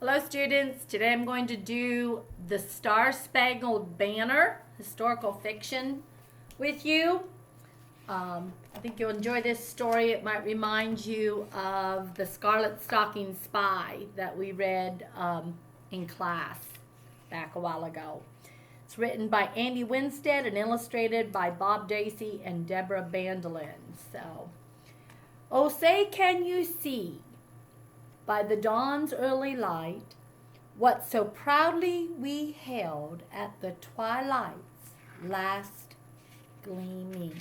Hello students, today I'm going to do the Star-Spangled Banner, historical fiction with you. I think you'll enjoy this story. It might remind you of the Scarlet Stocking Spy that we read in class back a while ago. It's written by Andy Winstead and illustrated by Bob Dacey and Deborah Bandolin. So, oh say can you see by the dawn's early light, what so proudly we hailed at the twilight's last gleaming.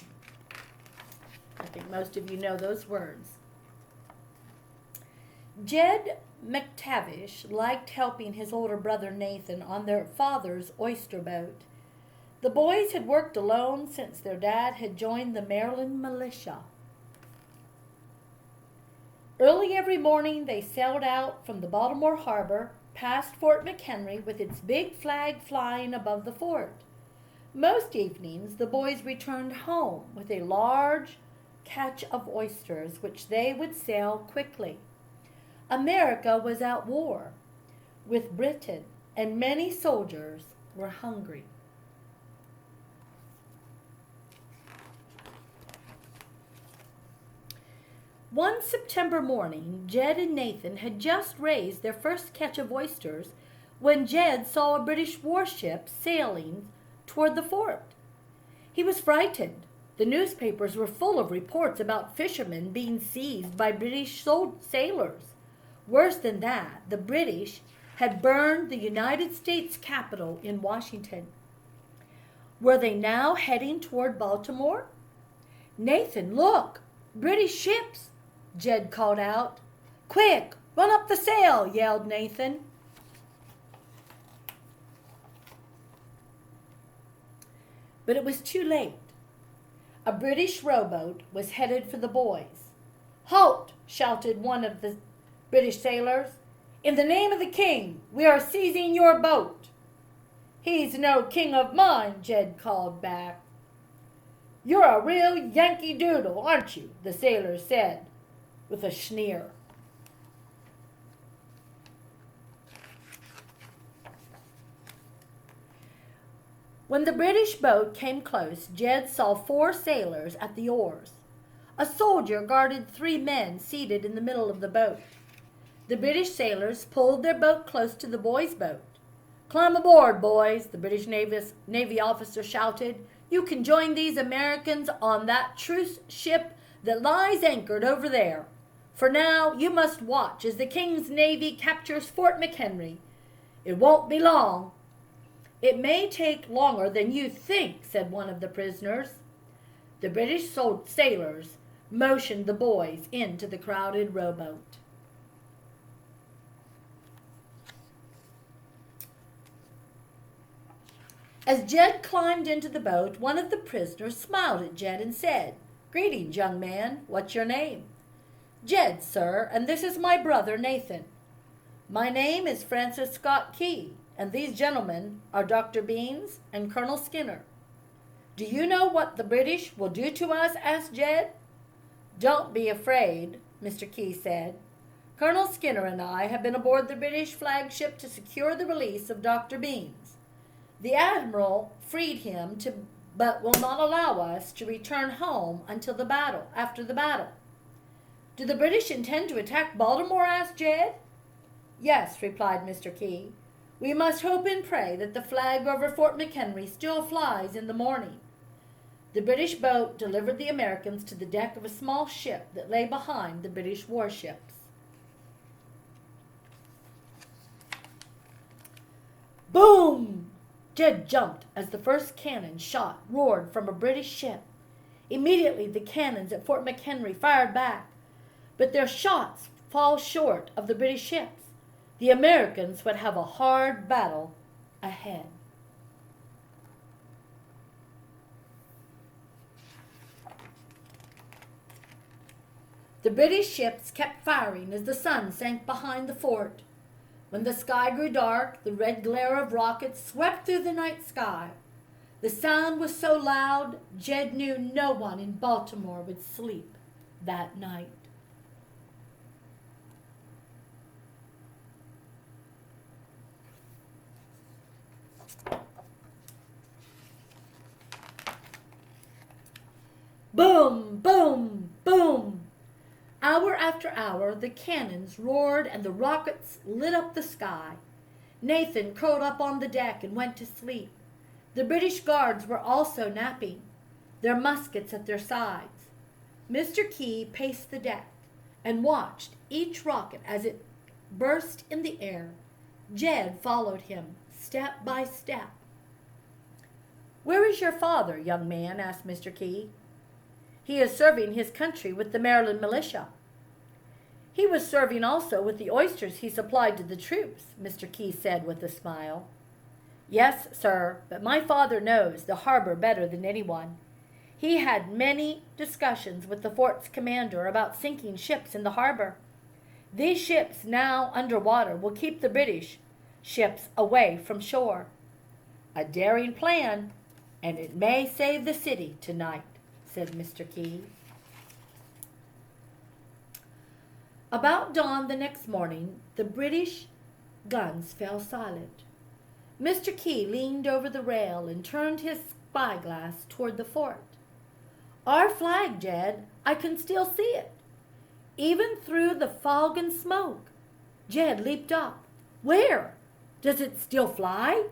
I think most of you know those words. Jed McTavish liked helping his older brother Nathan on their father's oyster boat. The boys had worked alone since their dad had joined the Maryland militia. Early every morning they sailed out from the Baltimore harbor, past Fort McHenry with its big flag flying above the fort. Most evenings the boys returned home with a large catch of oysters which they would sell quickly. America was at war with Britain, and many soldiers were hungry. One September morning, Jed and Nathan had just raised their first catch of oysters when Jed saw a British warship sailing toward the fort. He was frightened. The newspapers were full of reports about fishermen being seized by British sailors. Worse than that, the British had burned the United States Capitol in Washington. Were they now heading toward Baltimore? Nathan, look! British ships! Jed called out. Quick, run up the sail, yelled Nathan. But it was too late. A British rowboat was headed for the boys. Halt, shouted one of the British sailors. In the name of the king, we are seizing your boat. He's no king of mine, Jed called back. You're a real Yankee Doodle, aren't you? The sailor said with a sneer. When the British boat came close, Jed saw 4 sailors at the oars. A soldier guarded 3 men seated in the middle of the boat. The British sailors pulled their boat close to the boys' boat. Climb aboard, boys, the British Navy officer shouted. You can join these Americans on that truce ship that lies anchored over there. For now, you must watch as the King's Navy captures Fort McHenry. It won't be long. It may take longer than you think, said one of the prisoners. The British sailors motioned the boys into the crowded rowboat. As Jed climbed into the boat, one of the prisoners smiled at Jed and said, Greetings, young man. What's your name? Jed, sir, and this is my brother Nathan. My name is Francis Scott Key, and these gentlemen are Dr. Beans and Colonel Skinner. Do you know what the British will do to us? Asked Jed. Don't be afraid, Mr. Key said. Colonel Skinner and I have been aboard the British flagship to secure the release of Dr. Beans. The Admiral freed him but will not allow us to return home until after the battle. Do the British intend to attack Baltimore? Asked Jed. Yes, replied Mr. Key. We must hope and pray that the flag over Fort McHenry still flies in the morning. The British boat delivered the Americans to the deck of a small ship that lay behind the British warships. Boom! Jed jumped as the first cannon shot roared from a British ship. Immediately the cannons at Fort McHenry fired back, but their shots fall short of the British ships. The Americans would have a hard battle ahead. The British ships kept firing as the sun sank behind the fort. When the sky grew dark, the red glare of rockets swept through the night sky. The sound was so loud, Jed knew no one in Baltimore would sleep that night. Boom, boom, boom. Hour after hour, the cannons roared and the rockets lit up the sky. Nathan curled up on the deck and went to sleep. The British guards were also napping, their muskets at their sides. Mr. Key paced the deck and watched each rocket as it burst in the air. Jed followed him, step by step. "Where is your father, young man?" asked Mr. Key. "He is serving his country with the Maryland militia." "He was serving also with the oysters he supplied to the troops," Mr. Key said with a smile. "Yes, sir, but my father knows the harbor better than anyone. He had many discussions with the fort's commander about sinking ships in the harbor. These ships now under water will keep the British ships away from shore. A daring plan, and it may save the city tonight," said Mr. Key. About dawn the next morning, the British guns fell silent. Mr. Key leaned over the rail and turned his spyglass toward the fort. "Our flag, Jed. I can still see it, even through the fog and smoke." Jed leaped up. "Where? Does it still fly?"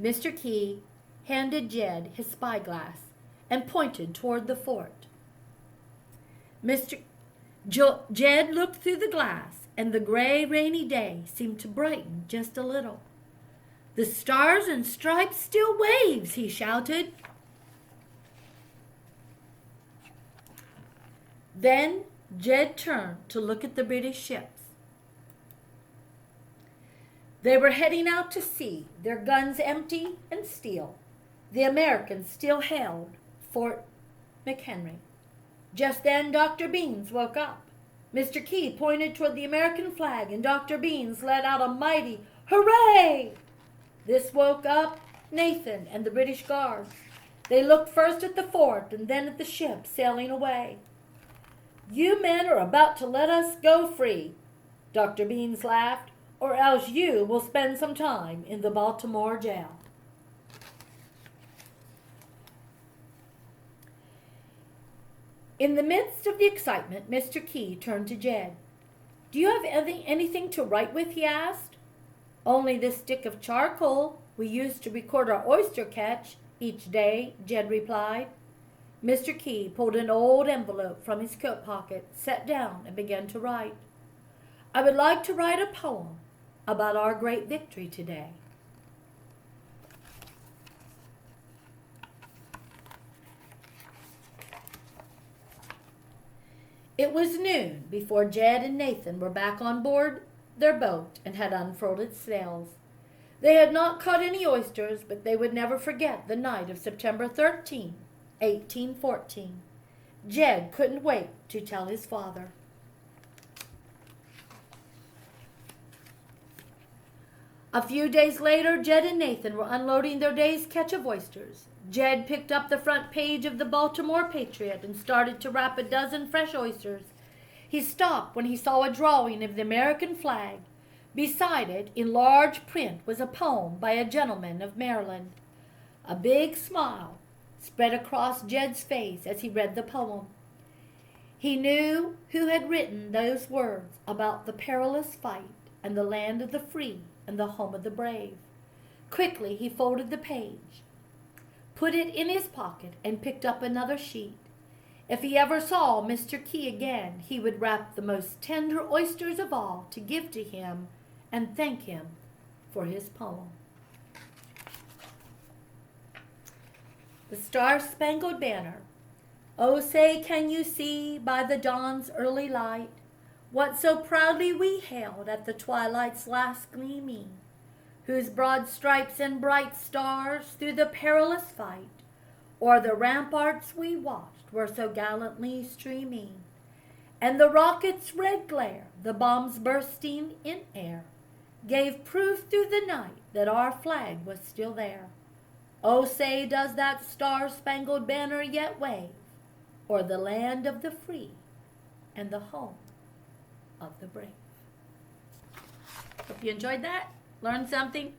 Mr. Key handed Jed his spyglass and pointed toward the fort. Jed looked through the glass, and the gray, rainy day seemed to brighten just a little. "The stars and stripes still waves," he shouted. Then Jed turned to look at the British ships. They were heading out to sea, their guns empty and steel. The Americans still held Fort McHenry. Just then Dr. Beans woke up. Mr. Key pointed toward the American flag, and Dr. Beans let out a mighty hooray. This woke up Nathan and the British guards. They looked first at the fort and then at the ship sailing away. "You men are about to let us go free," Dr. Beans laughed, "or else you will spend some time in the Baltimore jail." In the midst of the excitement, Mr. Key turned to Jed. "Do you have anything to write with?" he asked. "Only this stick of charcoal we use to record our oyster catch each day," Jed replied. Mr. Key pulled an old envelope from his coat pocket, sat down, and began to write. "I would like to write a poem about our great victory today." It was noon before Jed and Nathan were back on board their boat and had unfurled its sails. They had not caught any oysters, but they would never forget the night of September 13, 1814. Jed couldn't wait to tell his father. A few days later, Jed and Nathan were unloading their day's catch of oysters. Jed picked up the front page of the Baltimore Patriot and started to wrap a dozen fresh oysters. He stopped when he saw a drawing of the American flag. Beside it, in large print, was a poem by a gentleman of Maryland. A big smile spread across Jed's face as he read the poem. He knew who had written those words about the perilous fight and the land of the free and the home of the brave. Quickly he folded the page, put it in his pocket, and picked up another sheet. If he ever saw Mr. Key again, he would wrap the most tender oysters of all to give to him and thank him for his poem. The Star-Spangled Banner. Oh, say, can you see by the dawn's early light what so proudly we hailed at the twilight's last gleaming, whose broad stripes and bright stars through the perilous fight o'er the ramparts we watched were so gallantly streaming, and the rocket's red glare, the bombs bursting in air, gave proof through the night that our flag was still there. Oh, say, does that star-spangled banner yet wave o'er the land of the free and the home of the brave? Hope you enjoyed that. Learned something.